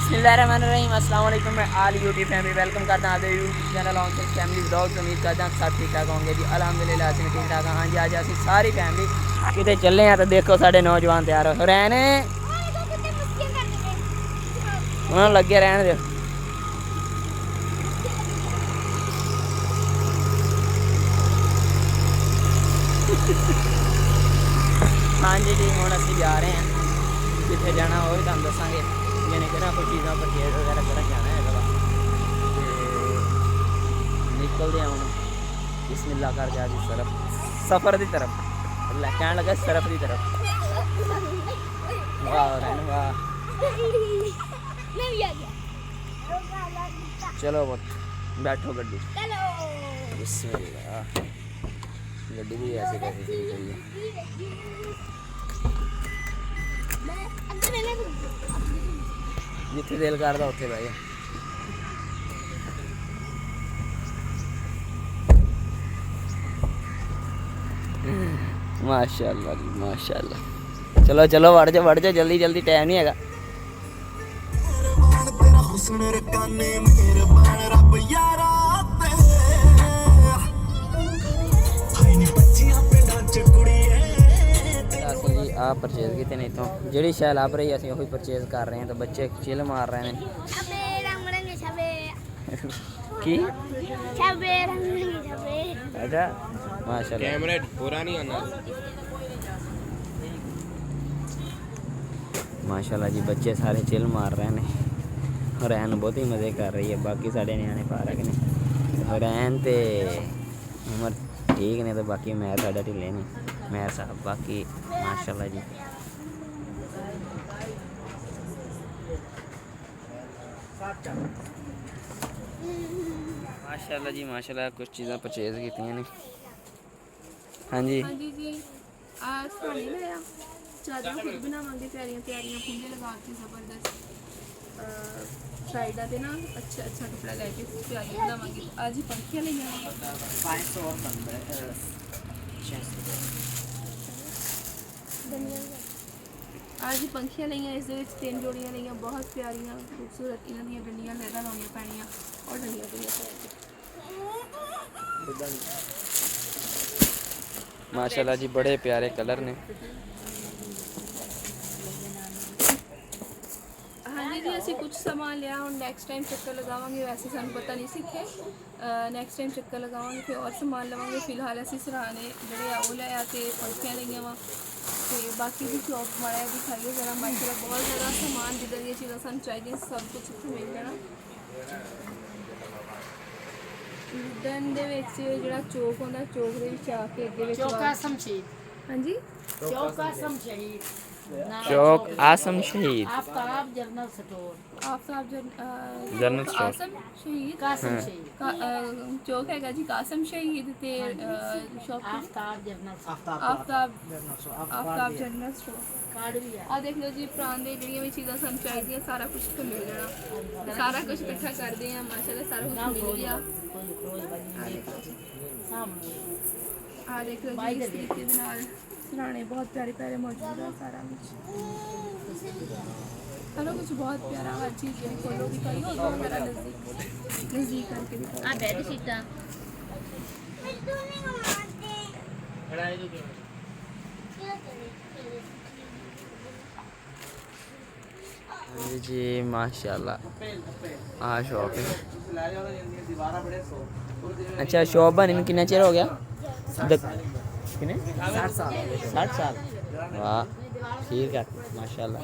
बिस्मिल्लाहिर्रहमानिर्रहीम अस्सलाम वालेकुम। मैं आल यूट्यूब फैमिली वेलकम करता हूँ आपके YouTube channel on family blogs. उम्मीद करता हूँ सब ठीक ठाक होंगे जी। अल्हम्दुलिल्लाह असीं ठीक ठाक हाँ जी। अज असीं सारी फैमिली किते चले हैं तो देखो साढ़े नौजवान तैयार हो रहे हैं। उन्होंने लगे रहने दो। हाँ जी जी हुण असीं जा रहे हैं जिथे जाना वो भी तुहानूं दस्सांगे। यानी कि ना कोई चीज़ां परचेज वगैरह करन जाना है निकलते हैं हम बिस्मिल्लाह करके आज इस तरफ सफ़र की तरफ कहने लगा सरफ की तरफ। वाह रहन वाह। चलो बहुत बैठो गड्डी बिस्मिल्लाह। गड्डी भी ऐसे कैसे शुरू करिए जिथे दिल करता उत्थे बह जा। माशाअल्लाह जी माशाअल्लाह। चलो चलो वड़ जा जल्दी जल्दी टाइम नहीं है। आ परचेज किए नहीं तो जी शै लभ रही असीं वही परचेज कर रहे हैं। तो बच्चे चिल मार रहे हैं की अच्छा माशाअल्लाह पूरा नहीं होना माशाअल्लाह जी। बच्चे सारे चिल मार रहे हैं। रैन बहुत ही मज़े कर रही है। बाकी साढ़े न्याणे पार्क ने रैन तो उमर ठीक ने तो बाकी मैं साढ़ा ढिले ने मैं साहब बाकी माशाअल्लाह जी। माशाअल्लाह जी माशाअल्लाह कुछ चीज़ां परचेज की ने। हाँ जी जी चादर खुद बनावांगे प्यारियां प्यारियां फुंडे लगा के ज़बरदस्त साइडा ते ना अच्छा अच्छा कपड़ा लैके प्यारियां बनावांगे। आज ही पंखियां लईयां 500 और आज ही पंखियां लईयां। इस 3 जोड़ियां लईयां बहुत प्यारियां खूबसूरत। इन्हां दी डंडियां लैदा लाउणियां पैणियां और डंडियां पईयां माशाअल्लाह जी बड़े प्यारे कलर ने। जी असी कुछ सामान लिया हम नैक्सट टाइम चक्कर लगावांगे। वैसे सानू पता नहीं सीखे नैक्सट टाइम चक्कर लगावांगे फिर और सामान लवांगे। फिलहाल असी सराहने जड़े आ वो लिया तो पंखियां लईयां वा तो बाकी भी शॉप माड़ा दिखाइए जरा। माशाअल्लाह बहुत ज़्यादा सामान जिधर दी चीज़ां सानू चाहिए सब कुछ इत्थे मिल जाना। लुधन दे विच जिहड़ा चौक होंदा चौक दे विच आके अगे विच हाँ जी चौक आसम शहीद Aftab general store Aftab general store आसम शहीद कासम शहीद चौक हैगा जी कासम शहीद ते shop Aftab general store card भी है। आ देख लो जी पुराने जिहड़ियां भी चीज़ां सानू चाहिए सारा कुछ तो मिल जाना। सारा कुछ इकट्ठा करते हैं माशाल्लाह सारा कुछ मिल गया। आ देख लो जी इस तरीके दे नाल सराहने बहुत प्यारे प्यारे मौजूद है। सारा कुछ बहुत प्यारा हर चीज़ जो खोलो दिखाई हो तो मेरा नज़दीक करके दिखाई। बेड शीटा जी माशाअल्लाह आ शॉप है। अच्छा शॉप बनी में कितना चिर हो गया? 60 साल वाह ठीक है माशाअल्लाह।